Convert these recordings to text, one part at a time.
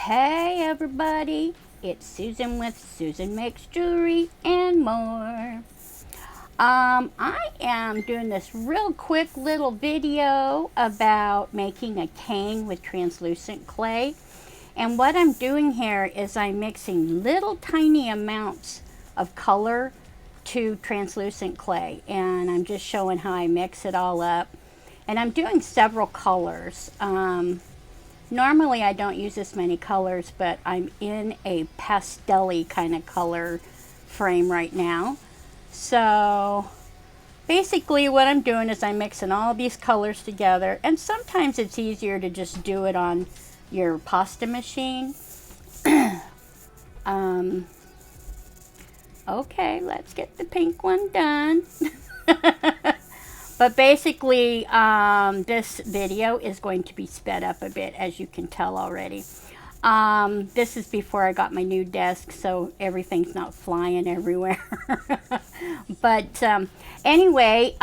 Hey everybody, it's Susan with Susan Makes Jewelry and more. I am doing this real quick little video about making a cane with translucent clay. And what I'm doing here is I'm mixing little tiny amounts of color to translucent clay. And I'm just showing how I mix it all up. And I'm doing several colors. Normally I don't use this many colors, but I'm in a pastel-y kind of color frame right now. So basically what I'm doing is I'm mixing all these colors together, and sometimes it's easier to just do it on your pasta machine. Okay, let's get the pink one done. But basically, this video is going to be sped up a bit, as you can tell already. This is before I got my new desk, so everything's not flying everywhere. But anyway,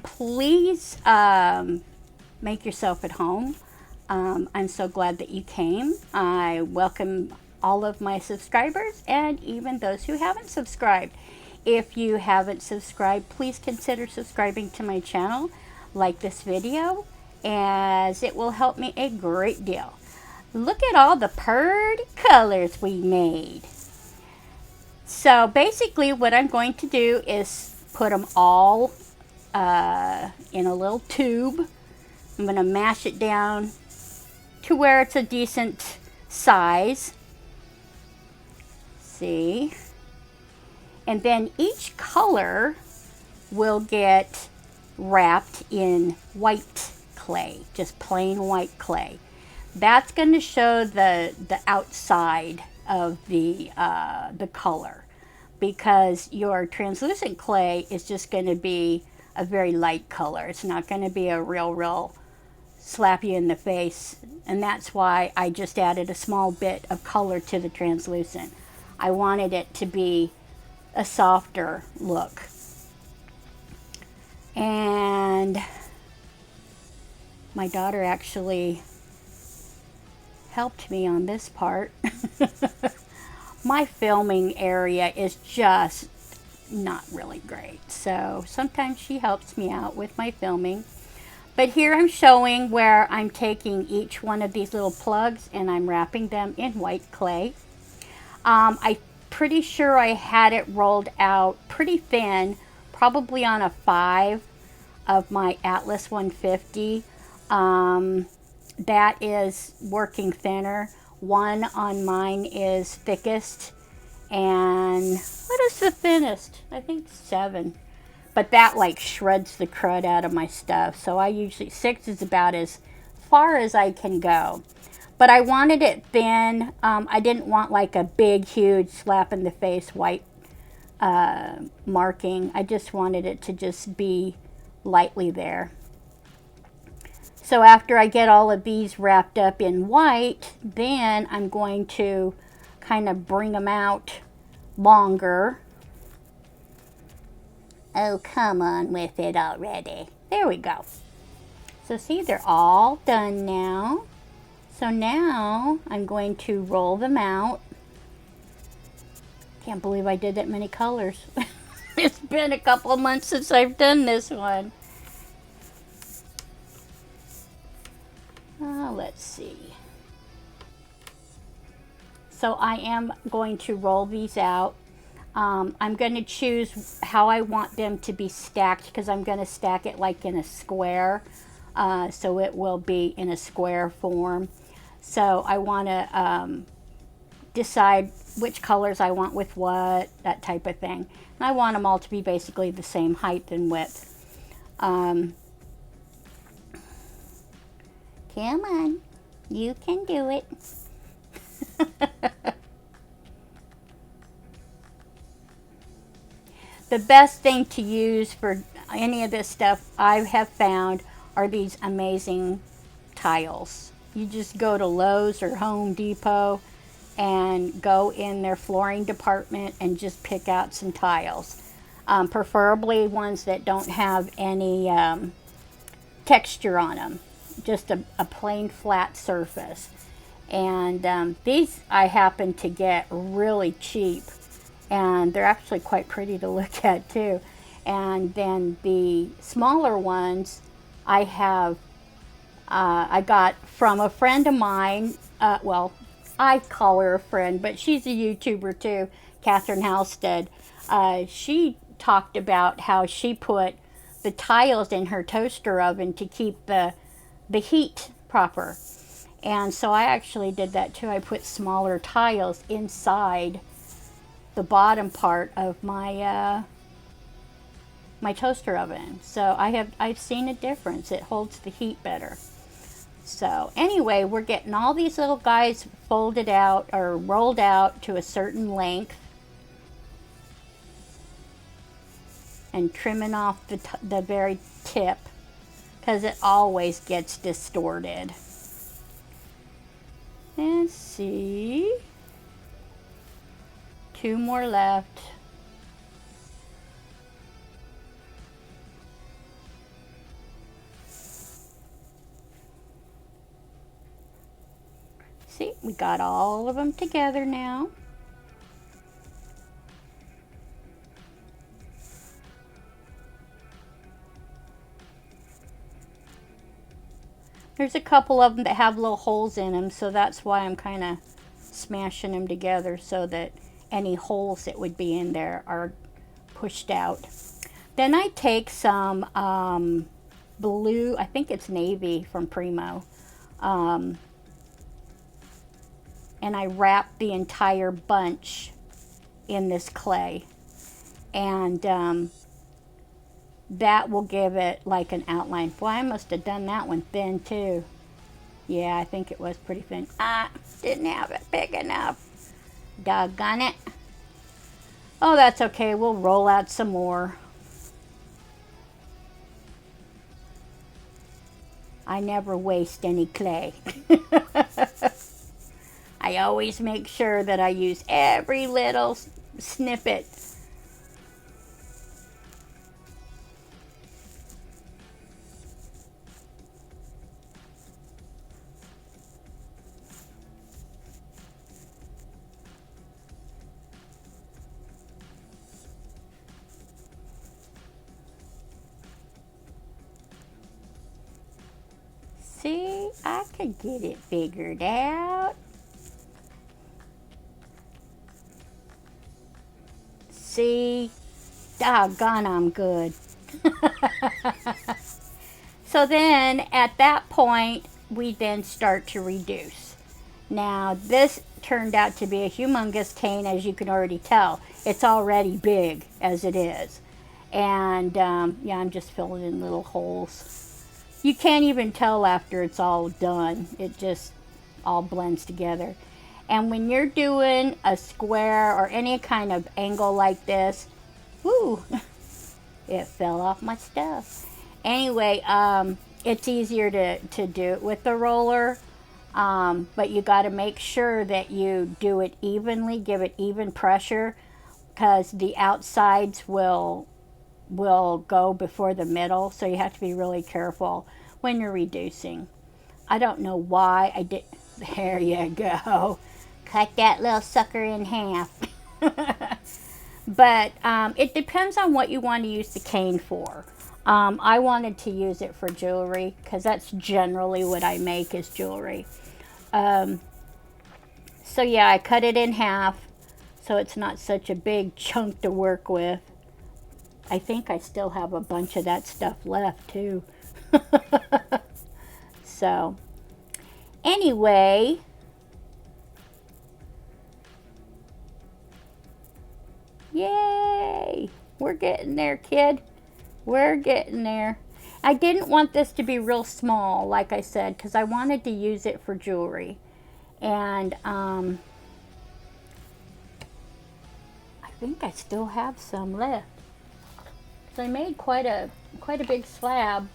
please make yourself at home. I'm so glad that you came. I welcome all of my subscribers and even those who haven't subscribed. If you haven't subscribed, please consider subscribing to my channel. Like this video, as it will help me a great deal. Look at all the pretty colors we made. So basically what I'm going to do is put them all in a little tube. I'm going to mash it down to where it's a decent size. See? And then each color will get wrapped in white clay, just plain white clay. That's going to show the outside of the color, because your translucent clay is just going to be a very light color. It's not going to be a real slap you in the face, and that's why I just added a small bit of color to the translucent. I wanted it to be a softer look. And my daughter actually helped me on this part. My filming area is just not really great, so sometimes she helps me out with my filming. But here I'm showing where I'm taking each one of these little plugs and I'm wrapping them in white clay. I'm pretty sure I had it rolled out pretty thin, probably on a 5 of my Atlas 150. That is working thinner. 1 on mine is thickest. And what is the thinnest? I think 7. But that like shreds the crud out of my stuff. So I usually, 6 is about as far as I can go. But I wanted it thin. I didn't want like a big, huge slap in the face white marking. I just wanted it to just be lightly there. So after I get all of these wrapped up in white, then I'm going to kind of bring them out longer. Oh, come on with it already. There we go. So see, they're all done now. So now I'm going to roll them out. Can't believe I did that many colors. It's been a couple of months since I've done this one. Let's see. So I am going to roll these out. I'm going to choose how I want them to be stacked, because I'm going to stack it like in a square. So it will be in a square form. So I want to decide which colors I want with what, that type of thing. And I want them all to be basically the same height and width. Come on, you can do it. The best thing to use for any of this stuff I have found are these amazing tiles. You just go to Lowe's or Home Depot and go in their flooring department and just pick out some tiles. Preferably ones that don't have any texture on them. Just a plain flat surface. And these I happened to get really cheap, and they're actually quite pretty to look at too. And then the smaller ones I have, I got from a friend of mine. Well, I call her a friend, but she's a YouTuber too, Catherine Halstead. She talked about how she put the tiles in her toaster oven to keep the heat proper. And so I actually did that too. I put smaller tiles inside the bottom part of my my toaster oven. So I've seen a difference. It holds the heat better. So anyway, we're getting all these little guys folded out or rolled out to a certain length and trimming off the very tip, because it always gets distorted. And see, 2 more left. See, we got all of them together now. There's a couple of them that have little holes in them, so that's why I'm kind of smashing them together so that any holes that would be in there are pushed out. Then I take some blue, I think it's navy from Primo, and I wrap the entire bunch in this clay, and that will give it like an outline. Boy, I must have done that one thin too. Yeah, I think it was pretty thin. Didn't have it big enough. Doggone it. Oh, that's okay. We'll roll out some more. I never waste any clay. I always make sure that I use every little snippet. See, I could get it figured out. See, doggone, I'm good. So then at that point, we then start to reduce. Now this turned out to be a humongous cane, as you can already tell. It's already big as it is. And yeah, I'm just filling in little holes. You can't even tell after it's all done. It just all blends together. And when you're doing a square or any kind of angle like this, whoo, it fell off my stuff. Anyway, it's easier to do it with the roller, but you got to make sure that you do it evenly, give it even pressure, because the outsides will go before the middle, so you have to be really careful when you're reducing. I don't know why I did. There you go. Cut that little sucker in half. But it depends on what you want to use the cane for. I wanted to use it for jewelry, because that's generally what I make is jewelry. So yeah, I cut it in half so it's not such a big chunk to work with. I think I still have a bunch of that stuff left too. So anyway, yay, we're getting there, kid. We're getting there. I didn't want this to be real small, like I said, because I wanted to use it for jewelry. And I think I still have some left. So I made quite a big slab.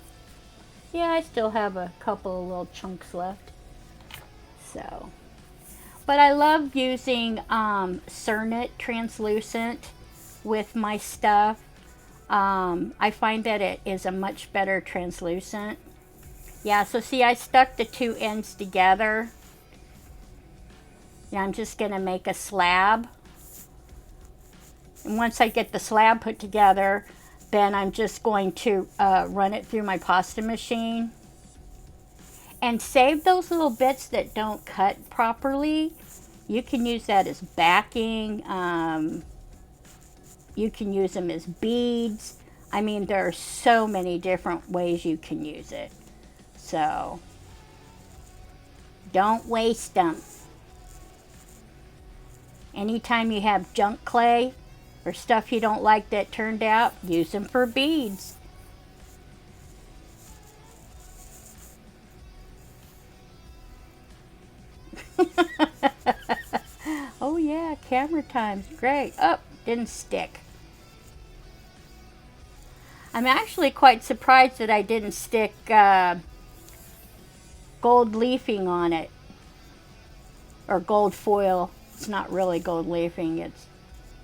Yeah, I still have a couple of little chunks left. So, but I love using Cernit translucent with my stuff. I find that it is a much better translucent. Yeah, so see, I stuck the two ends together, Yeah, I'm just going to make a slab. And once I get the slab put together, then I'm just going to run it through my pasta machine. And save those little bits that don't cut properly. You can use that as backing. You can use them as beads. I mean, there are so many different ways you can use it. So, don't waste them. Anytime you have junk clay or stuff you don't like that turned out, use them for beads. Oh yeah, camera time's great. Oh, didn't stick. I'm actually quite surprised that I didn't stick gold leafing on it. Or gold foil. It's not really gold leafing, it's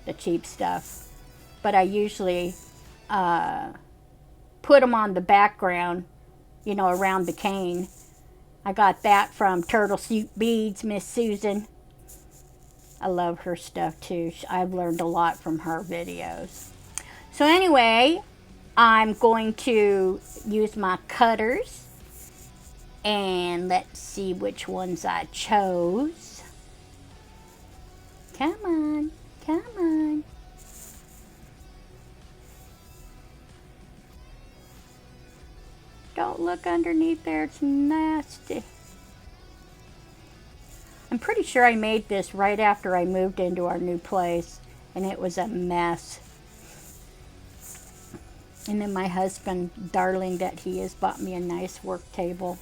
the cheap stuff. But I usually put them on the background, you know, around the cane. I got that from Turtle Soup Beads, Miss Susan. I love her stuff too. I've learned a lot from her videos. So anyway, I'm going to use my cutters. And let's see which ones I chose. Come on, come on. Don't look underneath there, it's nasty. I'm pretty sure I made this right after I moved into our new place, and it was a mess. And then my husband, darling that he is, bought me a nice work table.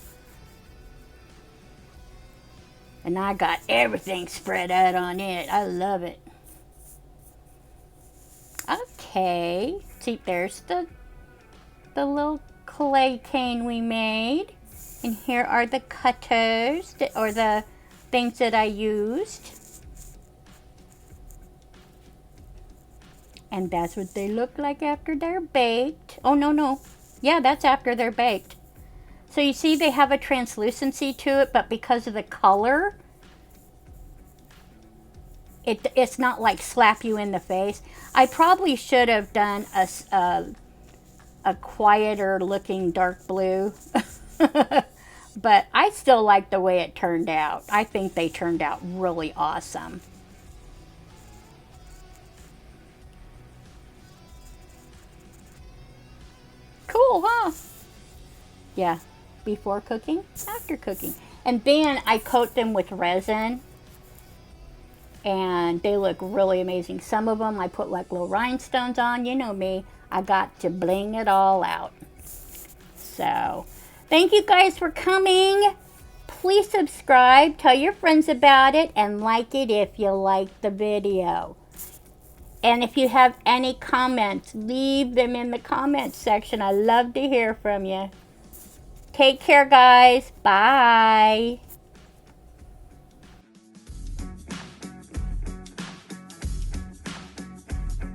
And I got everything spread out on it. I love it. Okay, see, there's the little clay cane we made. And here are the cutters, or the things that I used. And that's what they look like after they're baked. Oh, no. Yeah, that's after they're baked. So you see they have a translucency to it, but because of the color, it's not like slap you in the face. I probably should have done a quieter looking dark blue. But I still like the way it turned out. I think they turned out really awesome. Cool, huh? Yeah, before cooking, after cooking. And then I coat them with resin. And they look really amazing. Some of them I put like little rhinestones on. You know me. I got to bling it all out. So, thank you guys for coming. Please subscribe, tell your friends about it, and like it if you like the video. And if you have any comments, leave them in the comments section. I love to hear from you. Take care, guys. Bye.